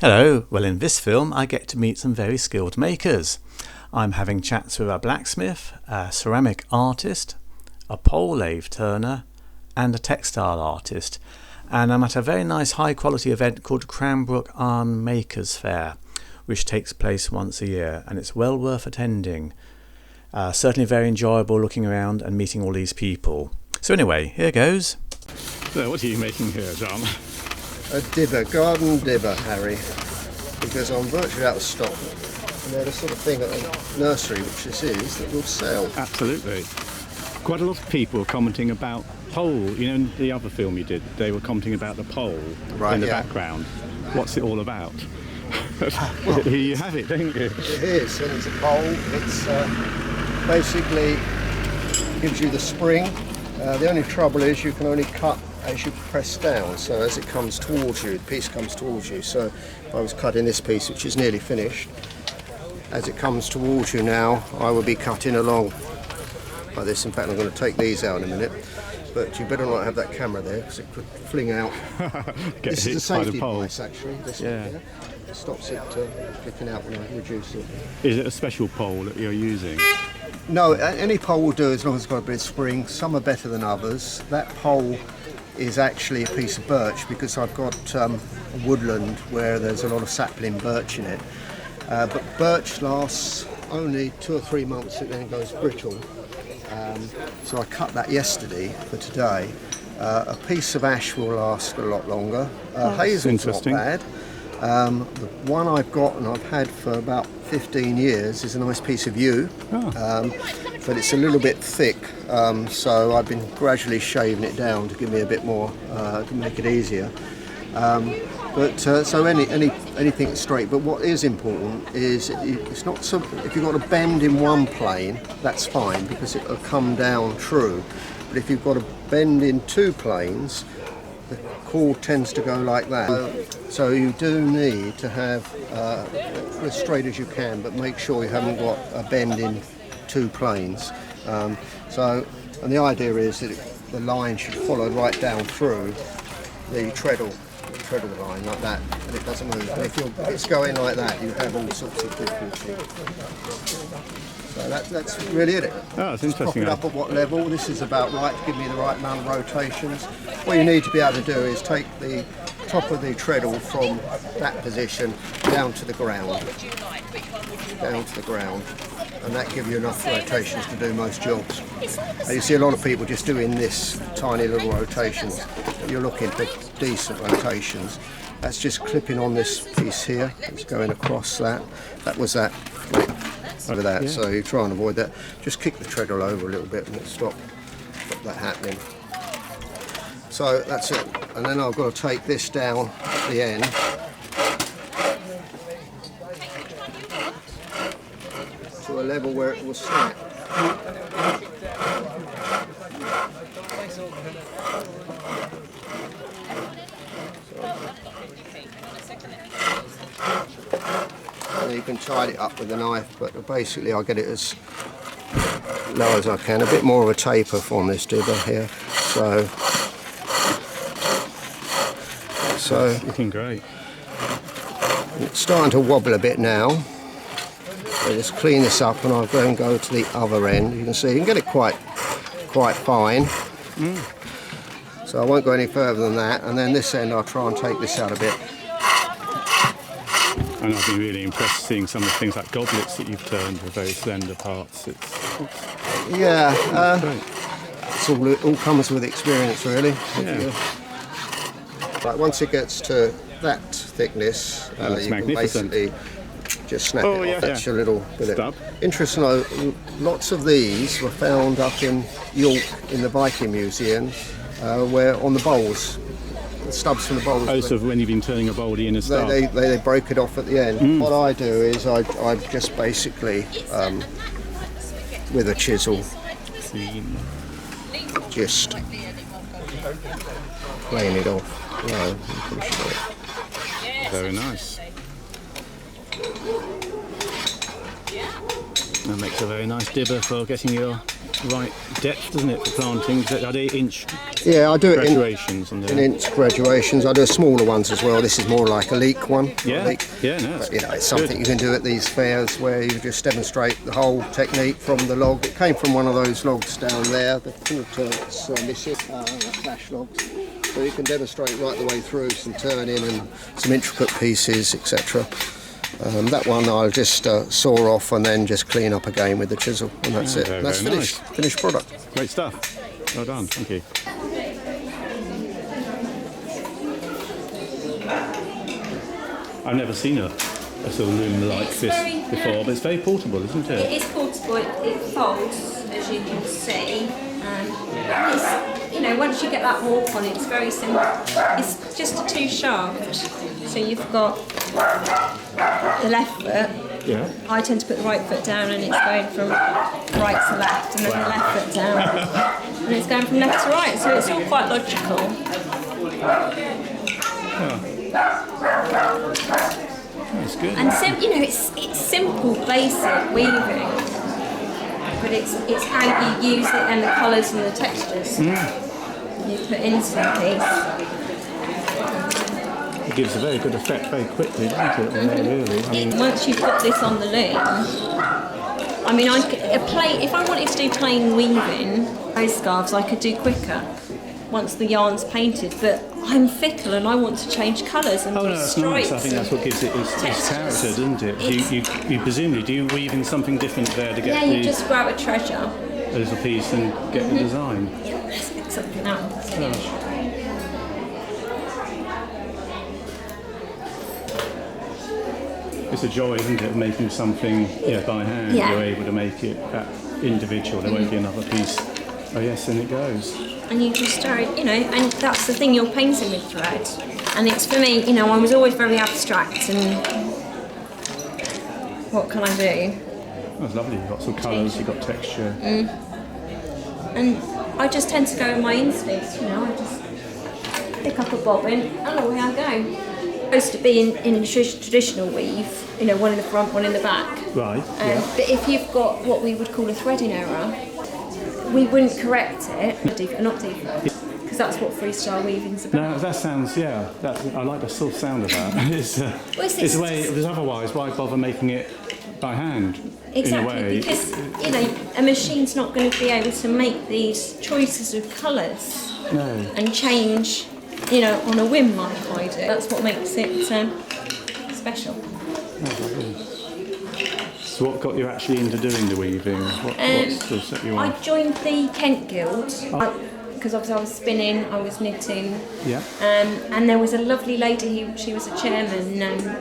Hello, well in this film I get to meet some very skilled makers. I'm having chats with a blacksmith, a ceramic artist, a pole lathe turner and a textile artist, and I'm at a very nice high quality event called Cranbrook Iron Makers Fair, which takes place once a year, and it's well worth attending. Certainly very enjoyable looking around and meeting all these people. So anyway, here goes. So what are you making here, John? A dibber, garden dibber, Harry, because I'm virtually out of stock, and they're the sort of thing at a nursery, which this is, that will sell. Absolutely. Quite a lot of people commenting about pole. You know, in the other film you did, they were commenting about the pole in the background. What's it all about? Well, here you have it, don't you? It is, and it's a pole. It's basically gives you the spring. The only trouble is you can only cut as you press down, so as it comes towards you, the piece comes towards you. So if I was cutting this piece, which is nearly finished, as it comes towards you now, I will be cutting along like this. In fact, I'm going to take these out in a minute, but you better not have that camera there because it could fling out. This is a safety device, actually. This one here. It stops it flicking out when I reduce it. Is it a special pole that you're using? No, any pole will do as long as it's got a bit of spring. Some are better than others. That pole is actually a piece of birch because I've got a woodland where there's a lot of sapling birch in it. But birch lasts only 2 or 3 months, and then it goes brittle. So I cut that yesterday for today. A piece of ash will last a lot longer. Hazel's not bad. The one I've got and I've had for about 15 years is a nice piece of yew, but it's a little bit thick, so I've been gradually shaving it down to give me a bit more, to make it easier. So anything is straight. But what is important is it's not so. If you've got a bend in one plane, that's fine because it will come down true. But if you've got a bend in 2 planes, the cord tends to go like that. So you do need to have as straight as you can, but make sure you haven't got a bend in 2 planes. And the idea is that the line should follow right down through the treadle line like that, and it doesn't move. And if it's going like that, you have all sorts of difficulty. So that's really it. Oh, it's interesting. Prop it up at what level. This is about right to give me the right amount of rotations. What you need to be able to do is take the top of the treadle from that position down to the ground, and that gives you enough rotations to do most jobs. And you see a lot of people just doing this tiny little rotations. You're looking for decent rotations. That's just clipping on this piece here. It's going across that. That was that. Over that, so you try and avoid that. Just kick the treadle over a little bit and it'll stop that happening. So that's it. And then I've got to take this down at the end. To a level where it will snap. And you can tie it up with a knife, but basically I'll get it as low as I can. A bit more of a taper from this dibber here. So looking great. It's starting to wobble a bit now. So just clean this up and I'll go and go to the other end. You can see you can get it quite fine. So I won't go any further than that. And then this end I'll try and take this out a bit. And I've been really impressed seeing some of the things like goblets that you've turned with very slender parts. It all comes with experience, really. Yeah. Right, once it gets to that thickness, you can basically just snap it off. That's your little bit of interesting. Lots of these were found up in York in the Viking Museum, where on the bowls. Stubs from the bowls. Oh, so when you've been turning a bowl in a stub? They break it off at the end. What I do is I just basically, with a chisel, just plane it off. Very nice. That makes a very nice dibber for getting your right depth, doesn't it, for planting? Is that 8-inch Yeah, I do it graduations in inch graduations. I do smaller ones as well. This is more like a leek one. Yeah, leek. yeah, no, but, it's something you can do at these fairs where you just demonstrate the whole technique from the log. It came from one of those logs down there, the turrets missing, flash logs. So you can demonstrate right the way through some turning and some intricate pieces, etc. That one I'll just saw off and then just clean up again with the chisel, and that's it. Very, that's very finished. nice. Finished product. Great stuff. Well done. Thank you. I've never seen a sort of loom like this before, but it's very portable, isn't it? It is portable. It folds, as you can see. It's, once you get that warp on, it's very simple. It's just a 2-shaft. So you've got the left foot. Yeah. I tend to put the right foot down, and it's going from right to left, and then the left foot down, and it's going from left to right. So it's all quite logical. That's good. And it's simple, basic weaving, but it's how you use it and the colours and the textures you put into the piece. It gives a very good effect very quickly, doesn't it? Really. Once you've got this on the loom, if I wanted to do plain weaving, those scarves I could do quicker once the yarn's painted, but I'm fickle and I want to change colours and do that's stripes. nice. I think that's what gives it its character, doesn't it? You presumably do you weave in something different there to get you just grab a treasure, a little piece and get the design. Yeah, let's pick something out. It's a joy, isn't it, of making something by hand. Yeah. You're able to make it that individual. There won't be another piece. Oh yes, and it goes. And you just start, and that's the thing, you're painting with thread. And it's for me, I was always very abstract and what can I do? That's lovely. You've got some colours, you've got texture. And I just tend to go with my instincts, I just pick up a bobbin and away I go. Supposed to be in traditional weave, one in the front, one in the back. Right. But if you've got what we would call a threading error, we wouldn't correct it, not defect, because that's what freestyle weaving's about. No, that sounds, I like the sort of sound of that. It's a way, because otherwise, why bother making it by hand? Exactly, in a way? because, a machine's not going to be able to make these choices of colours and change, on a whim like I do. That's what makes it special. So what got you actually into doing the weaving? What sort of set you on? I joined the Kent Guild because obviously I was spinning, I was knitting, and there was a lovely lady she was a chairman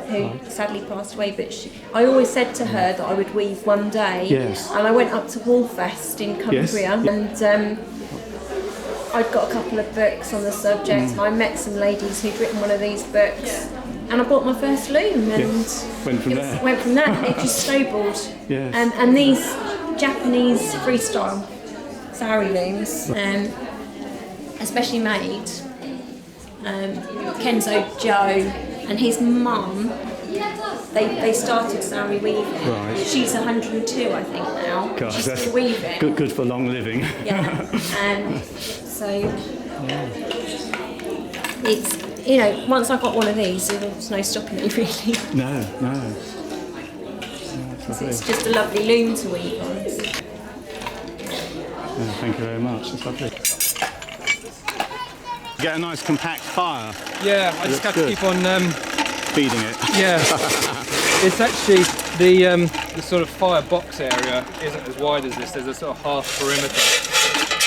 who sadly passed away, but I always said to her that I would weave one day. Yes. And I went up to Woolfest in Cumbria and I'd got a couple of books on the subject. I met some ladies who'd written one of these books. And I bought my first loom and went from there. It just snowballed. Yes. And these Japanese freestyle sari looms, especially made, Kenzo Joe and his mum, they started sari weaving. Right. She's 102, I think, now. Gosh, she's that's still weaving. Good for long living. Yeah. So it's, once I got one of these, there was no stopping me, really. No. It's just a lovely loom to weave on. Thank you very much. That's lovely. Get a nice compact fire. Yeah, I just have to keep on feeding it. Yeah. It's actually the sort of fire box area isn't as wide as this. There's a sort of half perimeter.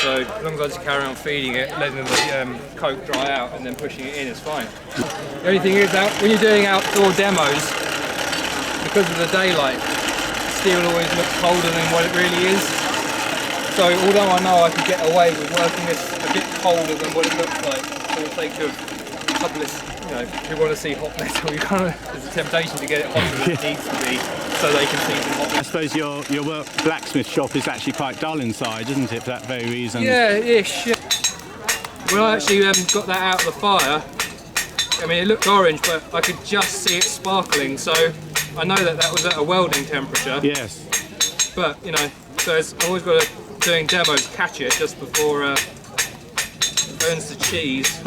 So as long as I just carry on feeding it, letting the coke dry out and then pushing it in is fine. The only thing is that when you're doing outdoor demos, because of the daylight, steel always looks colder than what it really is. So although I know I could get away with working this a bit colder than what it looks like, for the sake of a couple of, if you want to see hot metal, there's a temptation to get it hotter than it needs to be, so they can see some hot metal. I suppose your blacksmith shop is actually quite dull inside, isn't it, for that very reason? Yeah, ish. Yeah. When I actually got that out of the fire, it looked orange, but I could just see it sparkling, so I know that was at a welding temperature. Yes. But, so I've always got to, doing demos, catch it just before Burns the cheese.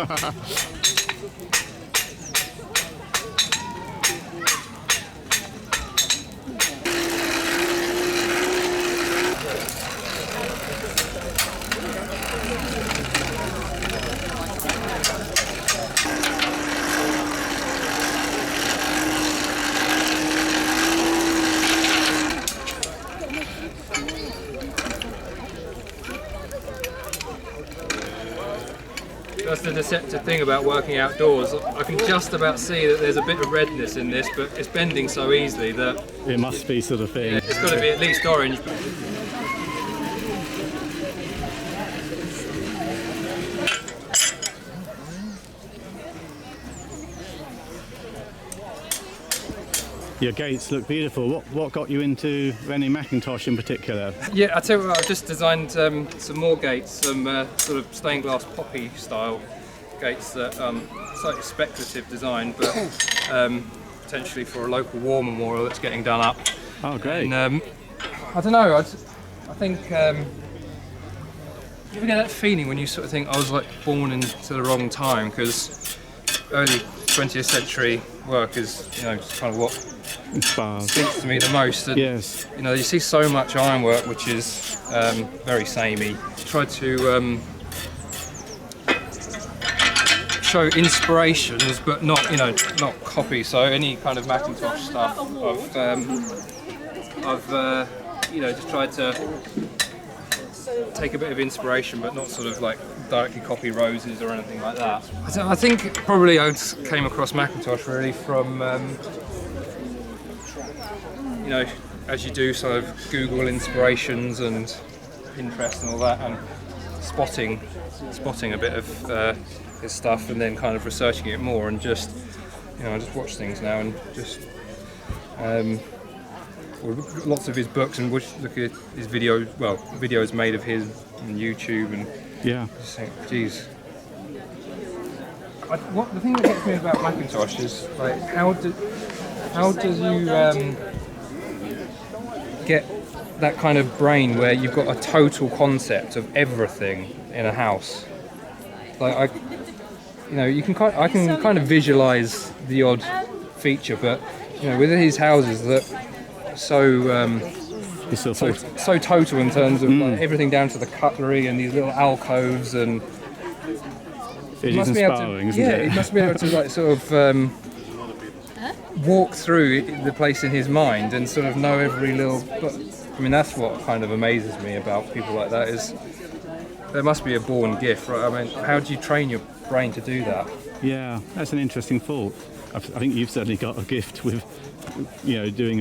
That's the deceptive thing about working outdoors. I can just about see that there's a bit of redness in this, but it's bending so easily that it must be sort of thing. Yeah, it's got to be at least orange. Your gates look beautiful. What got you into Rennie Mackintosh in particular? Yeah, I tell you what, I've just designed some more gates, some sort of stained glass poppy style gates that slightly speculative design, but potentially for a local war memorial that's getting done up. Oh, great! And, I don't know. I think you ever get that feeling when you sort of think I was like born into the wrong time, because early 20th century work is, you know, just kind of what speaks to me the most. And, yes. You know, you see so much ironwork which is very samey. Try to show inspirations, but not, you know, not copy. So any kind of Mackintosh stuff, I've you know, just tried to take a bit of inspiration, but not sort of like directly copy roses or anything like that. I think probably I came across Mackintosh really from, you know, as you do, sort of Google inspirations and Pinterest and all that, and spotting a bit of his stuff, and then kind of researching it more, and just, you know, I just watch things now and just. Lots of his books, and look at his videos made of his on YouTube, and yeah, just think, geez. The thing that gets me about Mackintosh is like how do you get that kind of brain where you've got a total concept of everything in a house? Like I can kind of visualize the odd feature, but you know, with his houses that. So total in terms of like, everything down to the cutlery and these little alcoves, and it is inspiring, isn't it? He must be able to like sort of walk through the place in his mind and sort of know every little. But I mean, that's what kind of amazes me about people like that, is there must be a born gift, right? I mean, how do you train your brain to do that? Yeah, that's an interesting thought. I think you've certainly got a gift with, you know, doing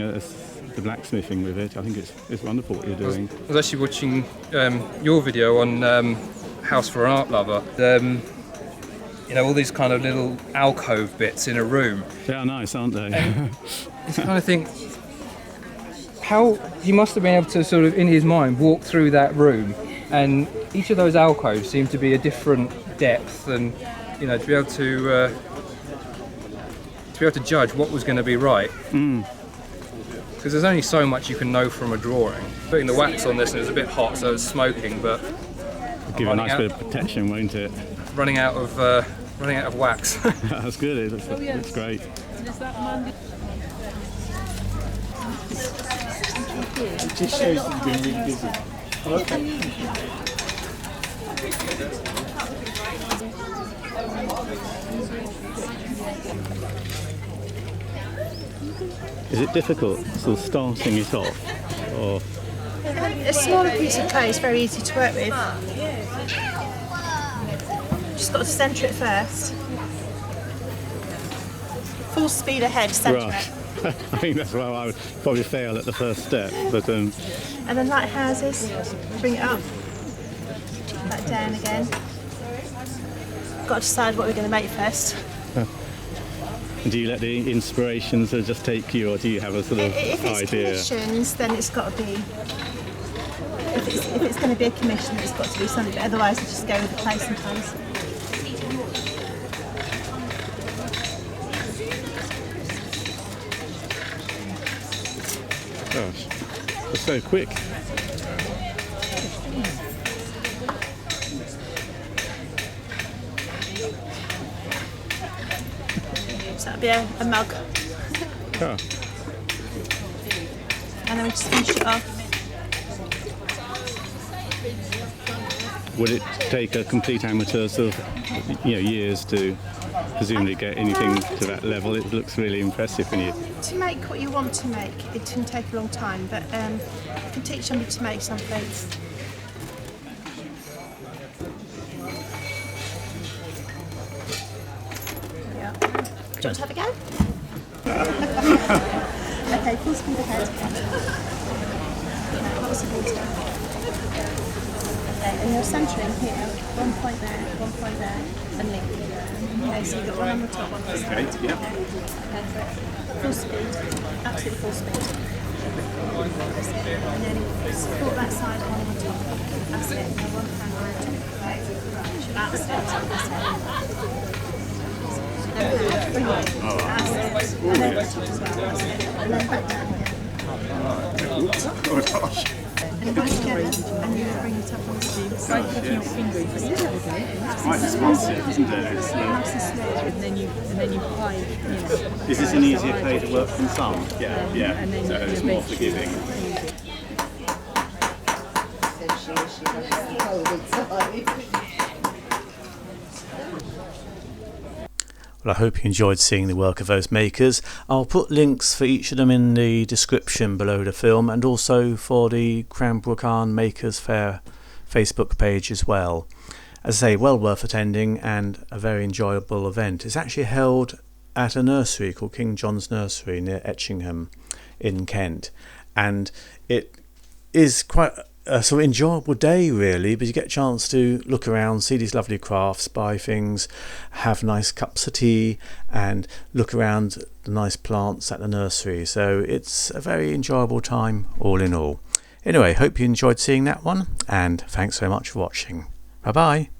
the blacksmithing with it. I think it's wonderful what you're doing. I was actually watching your video on House for an Art Lover. You know, all these kind of little alcove bits in a room. They are nice, aren't they? It's kind of think how he must have been able to sort of in his mind walk through that room, and each of those alcoves seem to be a different depth, and you know, to be able to judge what was going to be right. Because there's only so much you can know from a drawing. Putting the wax on this, and it was a bit hot, so it's smoking, but give a nice bit of protection, won't it? Running out of wax. That's good. It looks great. It just shows that you've been really busy. Okay. Is it difficult sort of starting it off, or? A smaller piece of clay is very easy to work with. Just got to centre it first. Full speed ahead, centre it. I think that's where I would probably fail at the first step, but and then light houses, bring it up, back down again. Got to decide what we're going to make first. Do you let the inspirations just take you, or do you have a sort of if it's idea? Commissions, then it's got to be. If it's going to be a commission, it's got to be something. But otherwise, I just go with the play sometimes. Gosh, it's so quick. that'll be a mug. Oh. And then we just finish it off. Would it take a complete amateur sort of, years to presumably get anything to that level? It looks really impressive when you... To make what you want to make, it can take a long time, but you can teach somebody to make something. Yeah. Do you want to have a go? Okay, full speed ahead. What was the ball? Okay, and you're centering here, 1 point there, 1 point there, and link. Okay, so you've got one on the top, one on the side. Okay, yeah. Okay, full speed, absolutely full speed. That's it. And then support that side, one on the top. That's it. And then one hand on the top. That's it. That's it. Then bring it. That's it. And then the top as well. That's it. And then back down again. Oh gosh. And back together, and you bring it up on the sleeves. Right, putting your finger in the middle again. It's quite responsive, isn't it? Nice and slow. And then you apply, Is this an easier clay to work than some? Yeah. and then So it's more forgiving. Well, I hope you enjoyed seeing the work of those makers. I'll put links for each of them in the description below the film, and also for the Cranbrook Iron Makers Fair Facebook page as well. As I say, well worth attending and a very enjoyable event. It's actually held at a nursery called King Johns Nursery near Etchingham in Kent, and it is quite a sort of enjoyable day really, but you get a chance to look around, see these lovely crafts, buy things, have nice cups of tea, and look around the nice plants at the nursery. So it's a very enjoyable time all in all. Anyway, hope you enjoyed seeing that one, and thanks very much for watching. Bye bye.